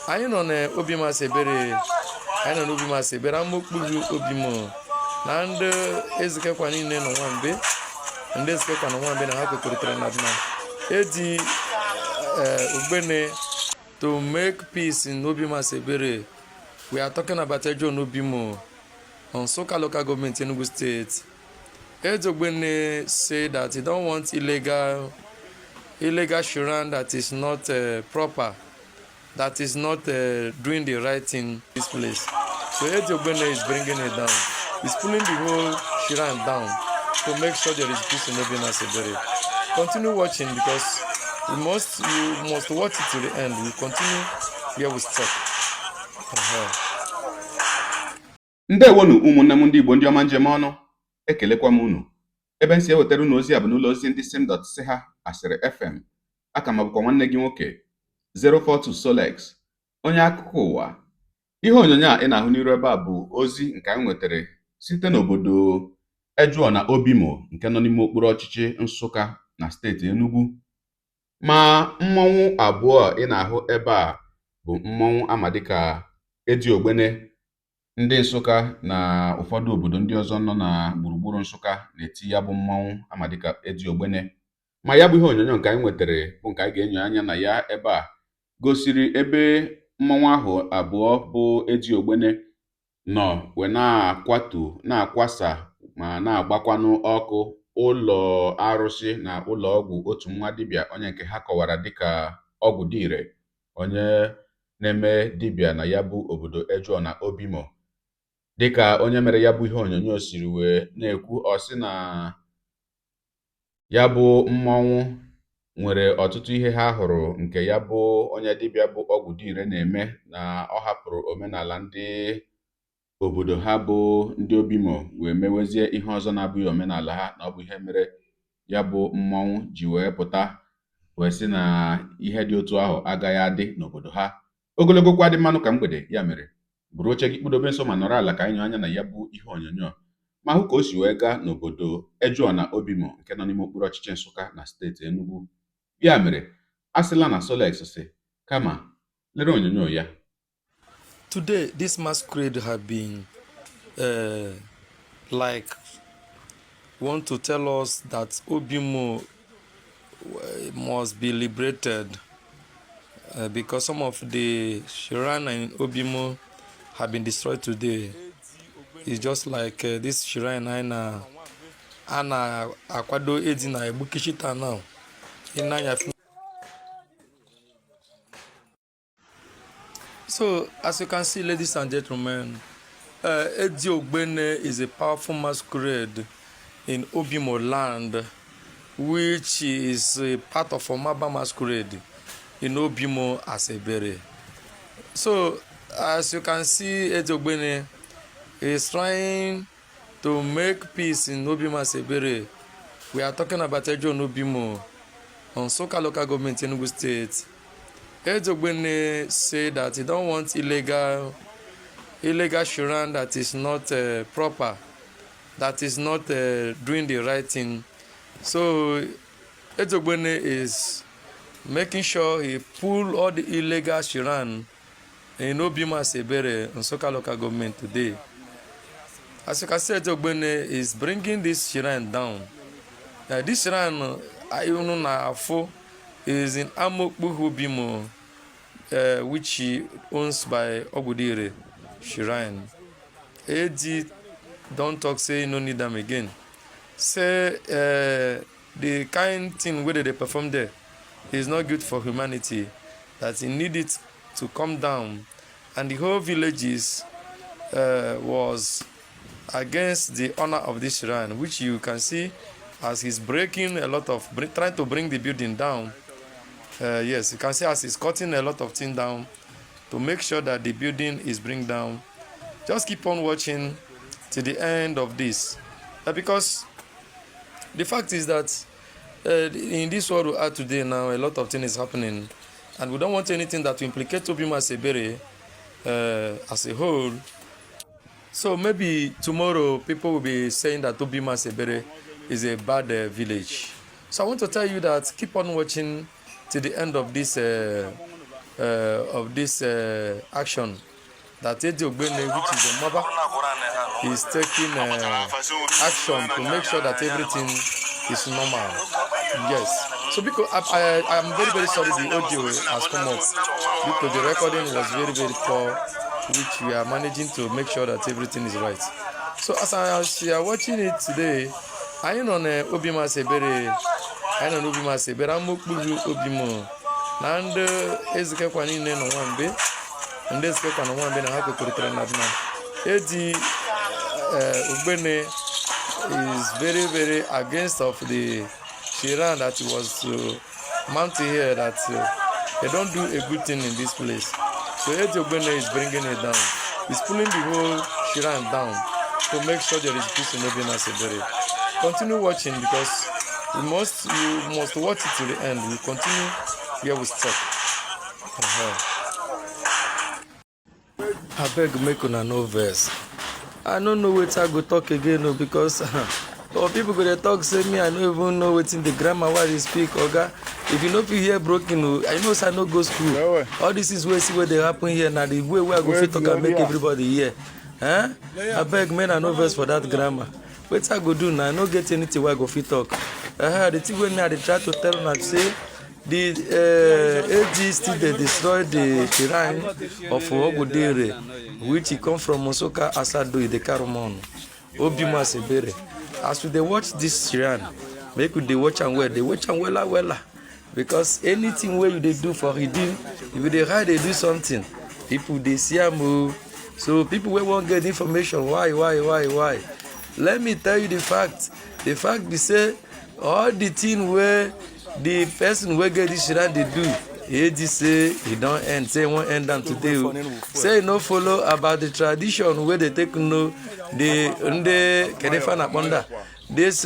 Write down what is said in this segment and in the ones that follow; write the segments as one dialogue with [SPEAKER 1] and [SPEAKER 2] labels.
[SPEAKER 1] anyị nọ na obi Masquerade, anyị nọ n'obi Masquerade amokpuru obi m na ndị ezikekwa niile nọ nwambe, ndị ezikekwa nọ nwambe na ha kwekọrịtara na edi ugbene to make peace in obi Masquerade. We are talking about Ejo Nobimo on Soka local government in Enugu state. Ejo Ugbene say that he don't want illegal shrine that is not proper, that is not doing the right thing in this place. So Ejo Ugbene is bringing it down. He's pulling the whole shrine down to make sure there is peace in Obi Masquerade. Continue watching because you must watch it to the end. We continue where we stop.
[SPEAKER 2] Ndewonu ụmụnne m ndị Igbo ndị ọma njem ọnụ, ekelekwa m unu. Ebe nsi ewetara unu ozi a bụ n'ụlọ ozi ndị sim.si ha asịrị FM. Aka m bụkwa nwanne gị nwoke 042 Solex, onye akụkọ ụwa. Ihe onyonyo a ị na-ahụ n'iru ebe a bụ ozi nke anyị nwetara site n'obodo Ejuo na Obimo nke nọ n'ime okpuru ọchịchị Nsụka na steeti Enugu. Ma mmọnwụ abụọ ị na-ahụ ebe a bụ mmọnwụ ama dịka Edi Ogbene. Ndị Nsụka na ụfọdụ obodo ndị ọzọ nọ na gburugburu Nsụka na-eti ya bụ mmọnwụ ama dịka Edi Ogbene. Ma ya bụ ihe onyonyo nke anyị nwetara bụ nke anyị ga-enyo anya na ya ebe a gosiri ebe mmọnwụ ahụ abụọ bụ Edi Ogbene nọ wee na-akwatu, na-akwasa ma na-agbakwanụ ọkụ ụlọ arụsị na ụlọ ọgwụ otu nwa dibịa, onye nke ha kọwara dịka ọgwụ dire, onye na-eme dibịa na ya bụ obodo Ejuo na Obimo. Dịka onye mere ya bụ ihe onyonyo siri wee na-ekwu, ọ sị na ya bụ mmọnwụ nwere ọtụtụ ihe ha hụrụ nke ya bụ onye dibịa bụ ọgwụ dire na-eme, na ọ hapụrụ omenala ndị obodo ha bụ ndị Obimo wee mewezie ihe ọzọ na-abụghị omenala ha, na ọ bụ ihe mere ya bụ mmọnwụ ji wee pụta wee sị na ihe dị otu ahụ agaghị adị n'obodo ha. Ogologo kwa dị mmanụ ka mgbede, ya mere buru oche gị kpụdobe nso ma nọrọ ala ka anyị nyọ anya na ya bụ ihe onyonyo ma hụ ka o si wee gaa n'obodo Ejuo na Obimo nke nọ n'ime okpuru ọchịchị Nsụka na steeti Enugu. Ya mere asịla na Solex si kama lere onyonyo ya.
[SPEAKER 1] Today, this masquerade have been want to tell us that Obimo must be liberated because some of the shrine in Obimo have been destroyed today. It's just like this shrine Ana Akwado Edina Ebukishita now. So, as you can see, ladies and gentlemen, Edi Ogbene is a powerful masquerade in Obimo land, which is a part of Omaba masquerade in Obimo Asebere. So, as you can see, Edi Ogbene is trying to make peace in Obimo Asebere. We are talking about Ejo Obimo on Soka local government in Enugu state. Edi Ogbene say that he don't want illegal shrine that is not proper, that is not doing the right thing. So Edi Ogbene is making sure he pull all the illegal shrine in Obimo Asebere on Soka local government today. As you can see, Edi Ogbene is bringing this shrine down. This shrine is in Amokbu Obimo, which he owns by Ogudire Shrine. Edi don't talk, say no need them again. Say the kind thing where they perform there is not good for humanity, that he needed to come down, and the whole villages was against the honor of this shrine, which you can see as he's breaking a lot of, trying to bring the building down. Yes, you can see as he's cutting a lot of things down to make sure that the building is bring down. Just keep on watching to the end of this, because the fact is that in this world we are today now, a lot of things is happening, and we don't want anything that will implicate Obimo Asebere as a whole. So maybe tomorrow people will be saying that Obimo Asebere is a bad village. So I want to tell you that keep on watching to the end of this of this action that Eddie Ogbene, which is the mother, is taking action to make sure that everything is normal. Yes. So because I'm very, very sorry the audio has come up because the recording was very, very poor, which we are managing to make sure that everything is right. So as you are watching it today, I am on Obima Sebere, I'm Obimo, and Ezekiel no one be, and Ezekiel no one be, and I have to put it Eddie Ogbene is very, very against of the Shiran that he was mounted here, that they don't do a good thing in this place. So Eddie Ogbene is bringing it down. He's pulling the whole Shiran down to make sure there is peace in Obina Sebere. Continue watching because you must watch it to the end. We continue where we stop. I beg make una no verse. I don't know what I go talk again because people go to talk say me I don't even know what's in the grammar why they speak. Oga, if you know if you hear broken, I know I no go school. All this is where they happen here now. The way where I go fit talk and make everybody hear. Huh? I beg men I no verse for that grammar. What I go do now? I no get anything where I go fit talk. The thing when I try to tell them say the AG still they destroyed the shrine of Ogudere, which he come from Mosoka Asado, the Karumon, Obima Sebere. As they watch this shrine, make they watch and well. They watch and well, because anything where they do for redeem, if they hide, they do something. People they see a move, so people will won't get information. Why? Let me tell you the fact. The fact be say all the thing where the person will get this shrine they do. He say he don't end. Say won't end them today. Say no follow about the tradition where they take no the Kenefa Naponda. This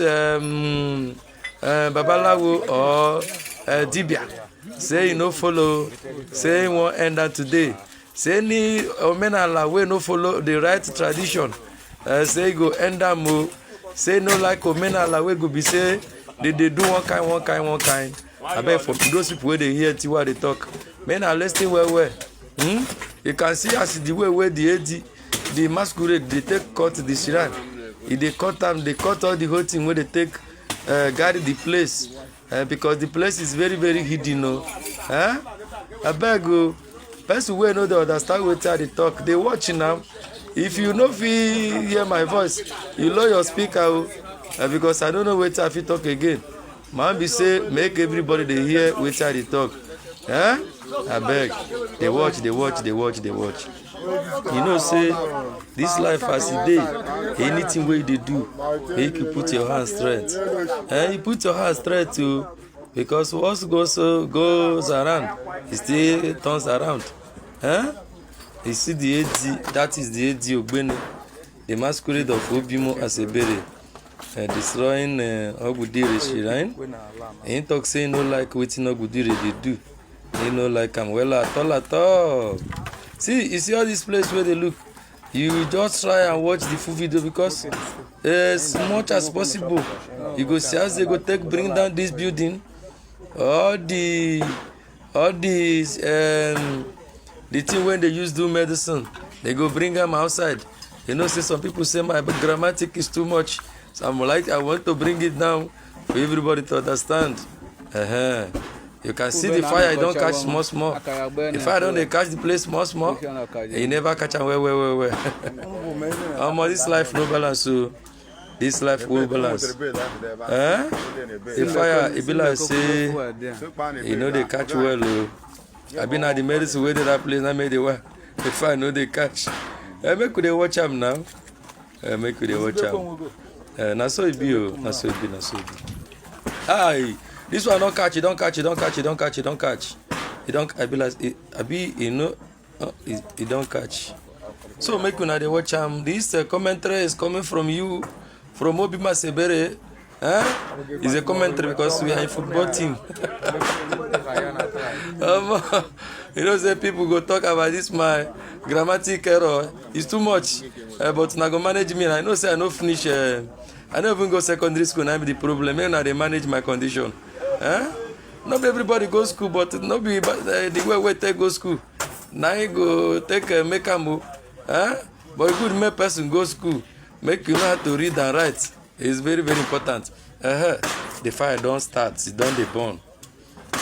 [SPEAKER 1] Babalawo or Dibia. Say no follow. Say won't end them today. Say ni Omenala we no follow the right tradition. Say go end them. Say no like Omenala we go be say they do one kind. I beg for those people where they hear Tiwa they talk. Men are listening well. You can see as the way where the Masquerade they take cut the shrine. If they cut them, they cut all the whole thing where they take guard the place because the place is very, very hidden. I beg you, person where know they understand what they talk. They watching now. If you know if you hear my voice, you lower your speaker because I don't know where I fit talk again. Man be say make everybody they hear which I talk. I beg. They watch. You know say this life as a day, anything where they do, make you put your hand straight. You put your hand straight too, because what goes around, it still turns around. You see the AD, that is the AD Ogbene, the Masquerade of Obimo Asebere. Destroying Ogudire shrine. He talk say no like wetin Ogudire they do. He no like am well at all. See, you see all this place where they look. You just try and watch the full video because as much as possible, you go see as they go bring down this building. All the thing when they use do medicine, they go bring them outside. You know, say some people say my grammatic is too much. So I'm like, I want to bring it down for everybody to understand. You can see the fire, you don't catch small. The fire don't catch the place small. You never catch them where. This life no balance, so this life will balance. The fire, it be like say, you know they catch well. I've been at the medicine where that place, I made it well. The fire know they catch. Make they watch them now. Make they watch them. Na so it be. This one don't catch. I be like, it don't catch. So make una dey watch am. This commentary is coming from you, from Obima Sebere. It's a commentary because we are a football team. You know, say people go talk about this my grammatic error. It's too much. But na go manage me. I know say I no finish. I don't even go secondary school. I be the problem. Now they manage my condition. not everybody go school, but not be the way we take go school. Now you go take make a move, but good make person go school, make you know how to read and write. It's very very important. The fire don't start, it don't dey burn.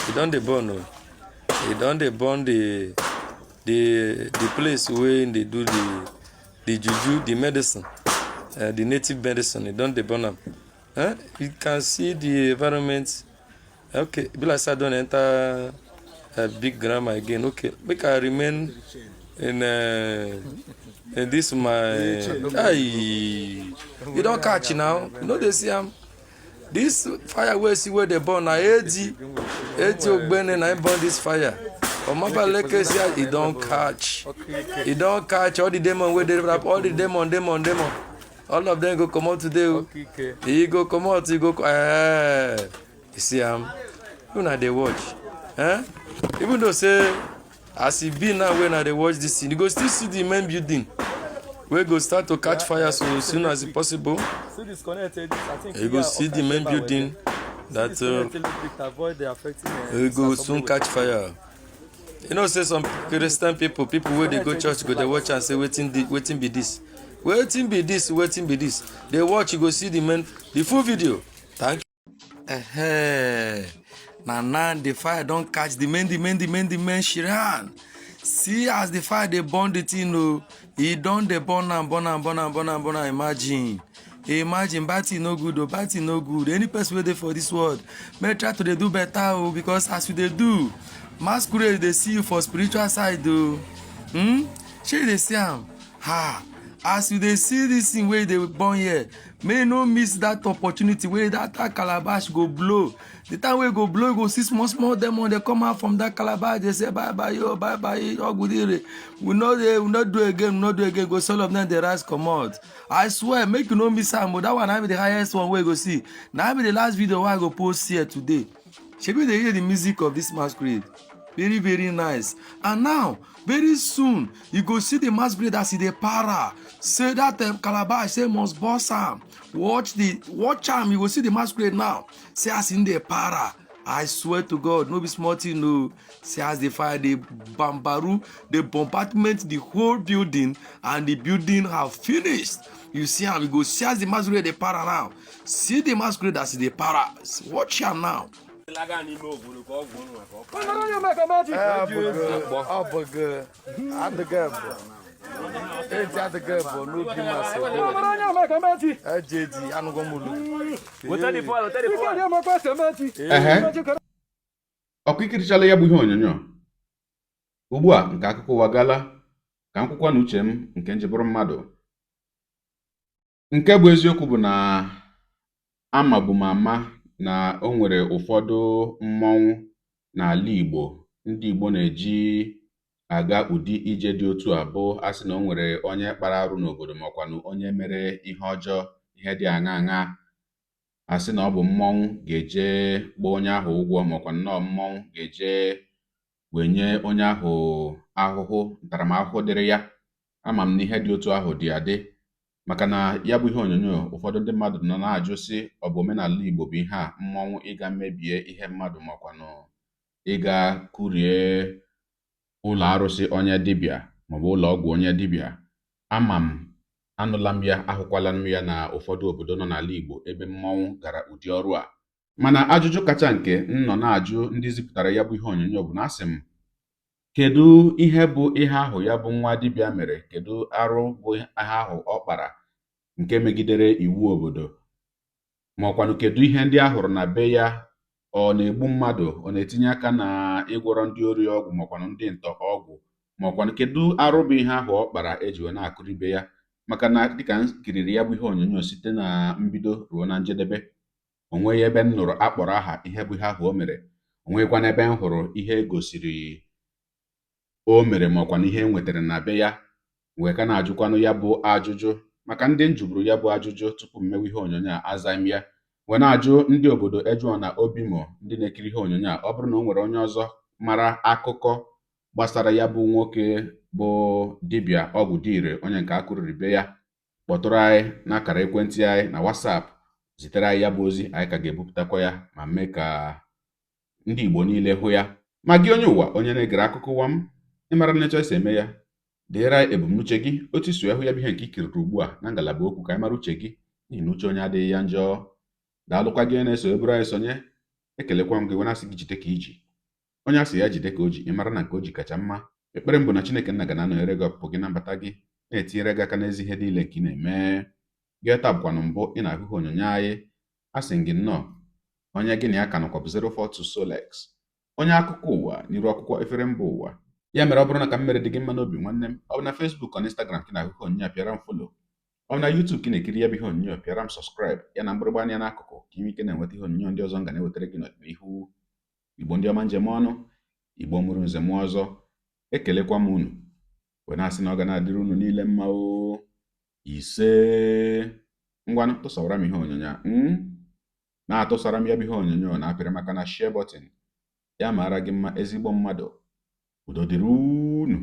[SPEAKER 1] It don't dey burn. No. It don't dey burn the place where they do the juju, the medicine, the native medicine. It don't dey burn them. You can see the environment. Okay, be like I don't enter a big grammar again. Okay, make I remain in this my. You don't catch now. You know they see this fire where see where they burn. Na 80 ogbene na burn this fire. Omaba leke see it don't catch. It don't catch all the demon where they rap. All the demon. All of them go come out today. He go come out. He go. You see even at they watch. Even though say as it be now when they watch this scene, you go still see the main building. We go start to catch fire so soon as possible. You go see the main building that we go soon catch fire. You know, say some Christian people where they go church, go they watch and say, waiting be this. Waiting be this. They watch, you go see the full video. Thank you. Now the fire don't catch the men Shiran. See as the fire they burn the thing, he don't they burn and imagine batty no good. Any person waiting for this world may try to they do better because as they do, Masquerade they see you for spiritual side Shey they see as you they see this thing where they born here, may no miss that opportunity where that calabash go blow. The time we go blow, you go see small demon they come out from that calabash. They say bye bye, oh good. We not do again. Go some of them they rise come out. I swear, make you no miss out. But that one I be the highest one where you go see. Now I be the last video where I go post here today. Should we hear the music of this Masquerade? Very very nice. And now very soon you go see the Masquerade as the para. Say that calabash say must boss am. Watch am. You go see the Masquerade now. Say as in the para. I swear to God, no be small thing, no. See as the fire, the bambaru, the bombardment, the whole building, and the building have finished. You see how we go see as the Masquerade the para now. See the Masquerade as the para. Watch am now.
[SPEAKER 2] Ọkụ ikirichala ya bụ ihe onyonyo ugbu a nke akụkọ ụwa gala ka m kwukwa n'uche m nke njibụrụ mmadụ nke bụ eziokwu bụ na amabu m ama na o nwere ụfọdụ mmọnwụ n'ala Igbo ndị Igbo na-eji aga ụdị ije dị otu a bụ asị na o nwere onye kpara arụ n'obodo makwanụ onye mere ihe ọjọọ ihe dị aṅa asị na ọ bụ mmọnwụ ga-eje gba onye ahụ ụgwọ makwanụ na mmọnwụ ga-eje wenye onye ahụ ahụhụ ntaramahụhụ dịrị ya. Ama m na ihe dị otu ahụ dị adị maka na ya bụ ihe onyonyo ụfọdụ ndị mmadụ nọ na-ajụ sị ọ bụ omenala Igbo bụ ihe a mmọnwụ ịga mebie ihe mmadụ makwanụ ịga kurie ụlọ arụsị onye dibịa maọbụ ụlọ ọgwụ onye dibịa. Ama m anụla m ya ahụkwala m ya na ụfọdụ obodo nọ n'ala Igbo ebe mmọnwụ gara ụdị ọrụ a. Mana ajụjụ kacha nke m nọ na-ajụ ndị zipụtara ya bụ ihe onyonyo bụ na asị m kedu ihe bụ ihe ahụ ya bụ nwa dibịa mere, kedu arụ bụ ihe ahụ ọ kpara nke megidere iwu obodo, ma ọkwanụ kedu ihe ndị a hụrụ na be ya, ọ na-egbu mmadụ, ọ na-etinye aka na ịgwọrọ ndị ori ọgwụ makwanụ ndị ntọ ọgwụ, ma ọkwanụ kedu arụ bụ ihe ahụ ọ kpara eji wee na-akụrụ ibe ya. Maka na dịka m kiriri ya bụ ihe onyonyo site na mbido ruo na njedebe, o nweghị ebe m nụrụ akpọrọ aha ihe bụ ihe ahụ o mere, o nweghịkwana ebe m hụrụ ihe egosiri o mere ma ọkwanụ ihe nwetara na be ya. Wee ka na-ajụkwanụ ya bụ ajụjụ maka ndị njụburu ya bụ ajụjụ tupu m mewe ihe onyonyo a aza m ya. Wee na-ajụ ndị obodo Ejuọ na Obimo ndị na-ekiri ihe onyonyo a, ọ bụrụ na o nwere onye ọzọ mara akụkọ gbasara ya bụ nwoke bụ dibịa ọgwụ dịire onye nke akụriri be ya, kpọtụrụ anyị n'akara ekwentị anyị na WhatsApp, zitere anyị ya bụ ozi, anyị ka ga-ebupụtakwa ya ma mee ka ndị Igbo niile hụ ya. Ma gị onye ụwa onye na-egere akụkọ ụwa m, ịmara nleta esi eme ya, deere ebumnuche gị otu iso ya hụ ya bụ ihe nke ikiriri ugbu a na ngalaba okwu ka anyị mara uche gị, n'ihi na uche onye adịghị ya njọ. Daalụkwa gị na-eso eburu anyị sonye. Ekelekwa m gị wena asị gị jide ka iji. Onye asị ya jide ka o ji, ịmara na nke o ji kacha mma. Ekpere m bụ na Chineke nna ga na-anọnyere gị ọpụpụ gị na mbata gị, na-etinyere gị aka n'ezi ihe niile nke ị na-eme. Gị taa bụkwanụ mbụ ị na-ahụ ihe onyonyo anyị, a sị gị nnọọ. Onye gị na ya ka nọkwa bụ 042 Solex, onye akụkọ ụwa n'iru akwụkwọ efere mba ụwa. Ya mere ọ bụrụ na ka m mere dị gị mma n'obi nwanne m, ọ bụ na Facebook na Instagram ka ị na-ahụ ihe onyonyo a, pịara m follow. Ọ bụ na YouTube ka ị na-ekiri ya bụ ihe onyonyo, pịara m subscribe ya na mgbịrịgba anya n'akụkụ ka inwe ike na-enweta ihe onyonyo ndị ọzọ m ga na-ewetara gị n'ọdịnihu. Igbo ndị ọma njem ọnụ, Igbo mụrụ nze m ọzọ, ekelekwa m unu wee na-asị na ọ ga na-adịrị unu niile mma o. Ise ngwanụ tụsawara m ihe onyonyo a na-atụsara m ya bụ ihe onyonyo na-apịrị maka na share button. Ya mara gị mma ezigbo mmadụ. Udo dịrị unu.